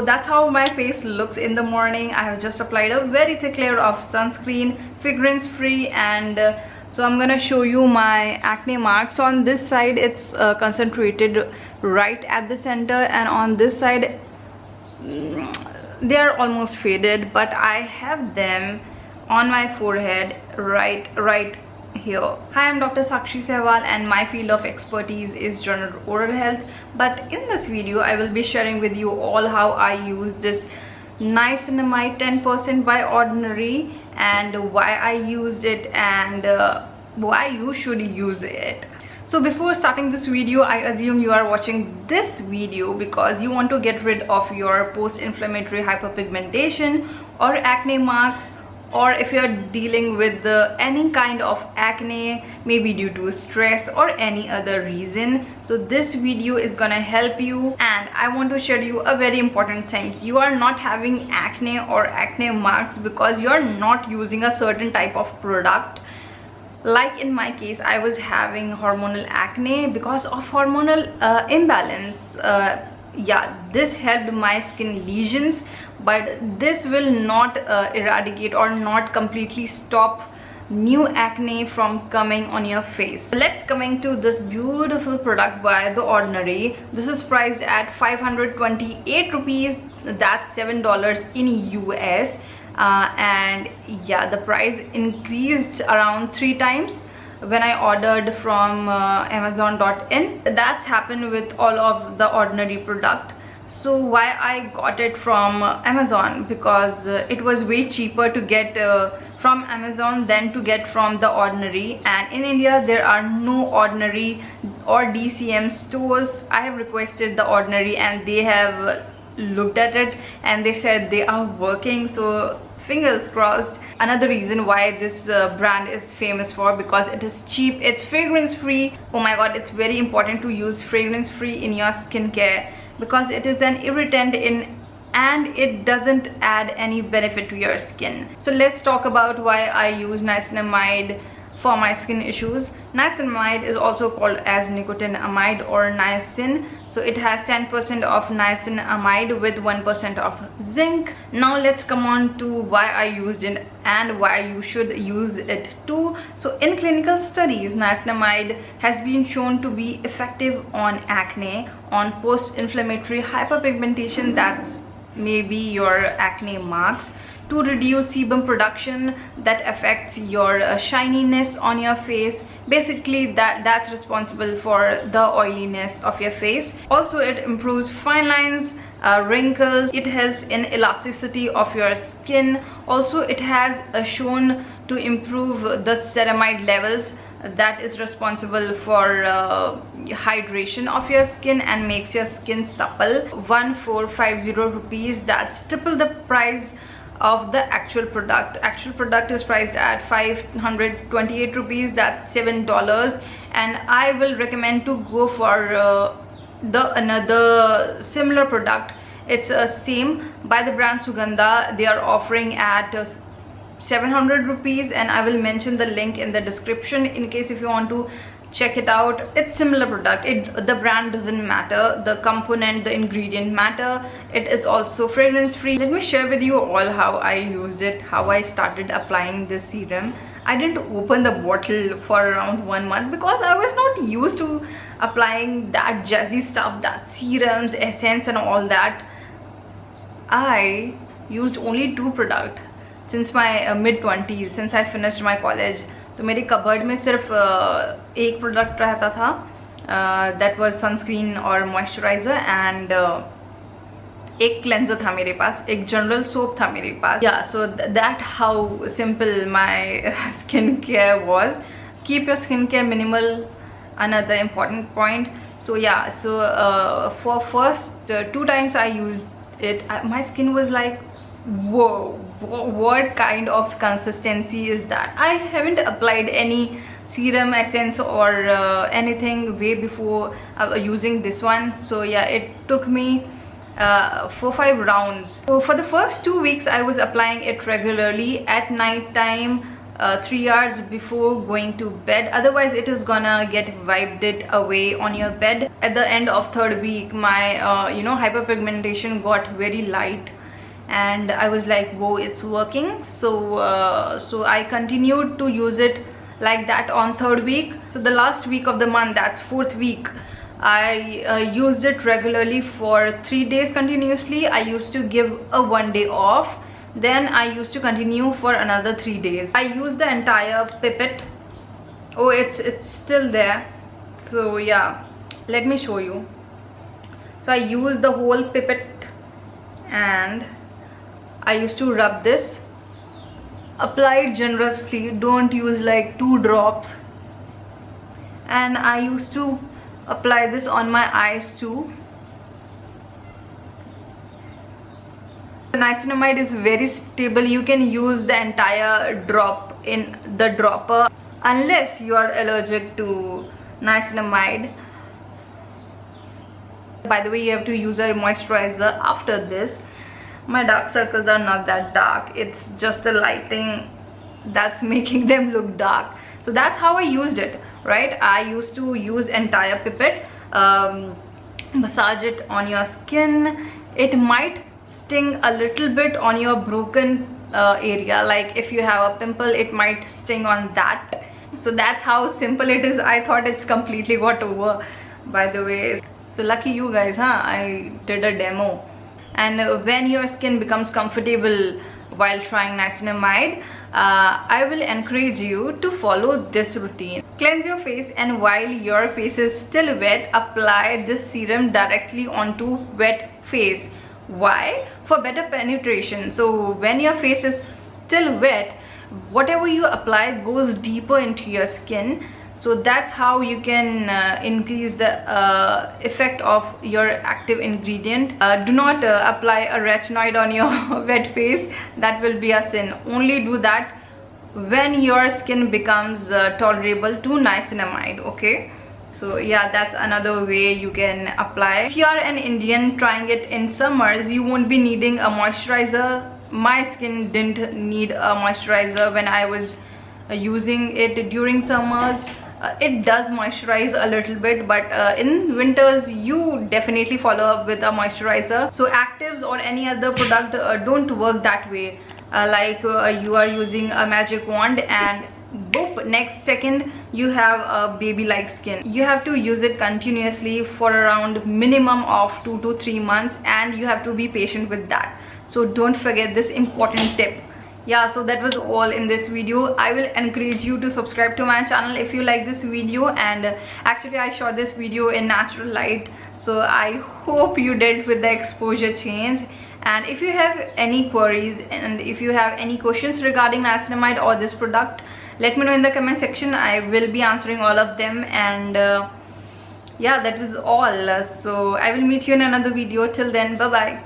that's how my face looks in the morning. I have just applied a very thick layer of sunscreen, fragrance free, and so I'm gonna show you my acne marks. So on this side it's concentrated right at the center, and on this side they are almost faded, but I have them on my forehead right here. Hi, I'm Dr. Sakshi Sehwal and my field of expertise is general oral health, but in this video I will be sharing with you all how I use this niacinamide 10% by Ordinary, and why I used it, and why you should use it. So before starting this video, I assume you are watching this video because you want to get rid of your post-inflammatory hyperpigmentation or acne marks, or if you're dealing with any kind of acne, maybe due to stress or any other reason. So this video is gonna help you, and I want to share you a very important thing. You are not having acne or acne marks because you're not using a certain type of product. Like in my case, I was having hormonal acne because of hormonal imbalance. Yeah, this helped my skin lesions, but this will not eradicate or not completely stop new acne from coming on your face. Let's coming to this beautiful product by The Ordinary. This is priced at 528 rupees, that's $7 in US. And yeah, the price increased around 3 times when I ordered from Amazon.in. That's happened with all of The Ordinary product. So why I got it from Amazon? Because it was way cheaper to get from Amazon than to get from The Ordinary, and in India there are no Ordinary or DCM stores. I have requested The Ordinary and they have looked at it and they said they are working, so fingers crossed. Another reason why this brand is famous for, because it is cheap, it's fragrance free. Oh my god, it's very important to use fragrance free in your skincare because it is an irritant and it doesn't add any benefit to your skin. So let's talk about why I use niacinamide for my skin issues. Niacinamide is also called as nicotinamide or niacin. So it has 10% of niacinamide with 1% of zinc. Now let's come on to why I used it and why you should use it too. So in clinical studies, niacinamide has been shown to be effective on acne, on post-inflammatory hyperpigmentation, that's maybe your acne marks, to reduce sebum production that affects your shininess on your face. Basically that's responsible for the oiliness of your face. Also it improves fine lines, wrinkles, it helps in elasticity of your skin. Also it has shown to improve the ceramide levels that is responsible for hydration of your skin and makes your skin supple. 1450 rupees, that's triple the price of the actual product. Actual product is priced at 528 rupees, that's $7, and I will recommend to go for another similar product. It's same by the brand Sugandha. They are offering at 700 rupees, and I will mention the link in the description in case if you want to check it out. It's similar product. The brand doesn't matter, the component, the ingredient matter. It is also fragrance free. Let me share with you all how I used it, how I started applying this serum. I didn't open the bottle for around 1 month because I was not used to applying that jazzy stuff, that serums, essence and all that. I used only 2 products since my mid-20s, since I finished my college. तो मेरे cupboard में सिर्फ एक product रहता था, that was sunscreen और moisturiser, and एक cleanser था मेरे पास, एक जनरल सोप था मेरे पास. या so that how simple my skin care was. Keep your skin care minimal, another important point. So yeah, so for first 2 times I used it, my skin was like, whoa, what kind of consistency is that? I haven't applied any serum, essence or anything way before using this one. So yeah, it took me 4-5 rounds. So for the first 2 weeks I was applying it regularly at night time 3 hours before going to bed, otherwise it is gonna get wiped it away on your bed. At the end of 3rd week, my hyperpigmentation got very light, and I was like, whoa, it's working. So I continued to use it like that on 3rd week. So the last week of the month, that's 4th week, I used it regularly for 3 days continuously. I used to give a 1 day off, then I used to continue for another 3 days. I used the entire pipette. Oh, it's still there. So yeah, let me show you. So I used the whole pipette, and I used to rub this. Apply it generously, don't use like 2 drops. And I used to apply this on my eyes too. Niacinamide is very stable. You can use the entire drop in the dropper unless you are allergic to niacinamide. By the way, you have to use a moisturizer after this. My dark circles are not that dark, it's just the lighting that's making them look dark. So that's how I used it, right? I used to use entire pipette, massage it on your skin. It might sting a little bit on your broken area, like if you have a pimple, it might sting on that. So that's how simple it is. I thought it's completely got over, by the way. So lucky you guys, huh? I did a demo. And when your skin becomes comfortable while trying niacinamide, I will encourage you to follow this routine. Cleanse your face, and while your face is still wet, apply this serum directly onto wet face. Why? For better penetration. So when your face is still wet, whatever you apply goes deeper into your skin. So that's how you can increase the effect of your active ingredient. Do not apply a retinoid on your wet face. That will be a sin. Only do that when your skin becomes tolerable to niacinamide, okay? So yeah, that's another way you can apply. If you are an Indian trying it in summers, you won't be needing a moisturizer. My skin didn't need a moisturizer when I was using it during summers. It does moisturize a little bit, but in winters you definitely follow up with a moisturizer. So actives or any other product don't work that way. You are using a magic wand and boop, next second you have a baby-like skin. You have to use it continuously for around minimum of 2 to 3 months, and you have to be patient with that. So don't forget this important tip. Yeah, so that was all in this video. I will encourage you to subscribe to my channel if you like this video. And actually I shot this video in natural light, so I hope you dealt with the exposure change. And if you have any queries and if you have any questions regarding niacinamide or this product, let me know in the comment section. I will be answering all of them. And yeah, that was all. So I will meet you in another video. Till then, bye bye.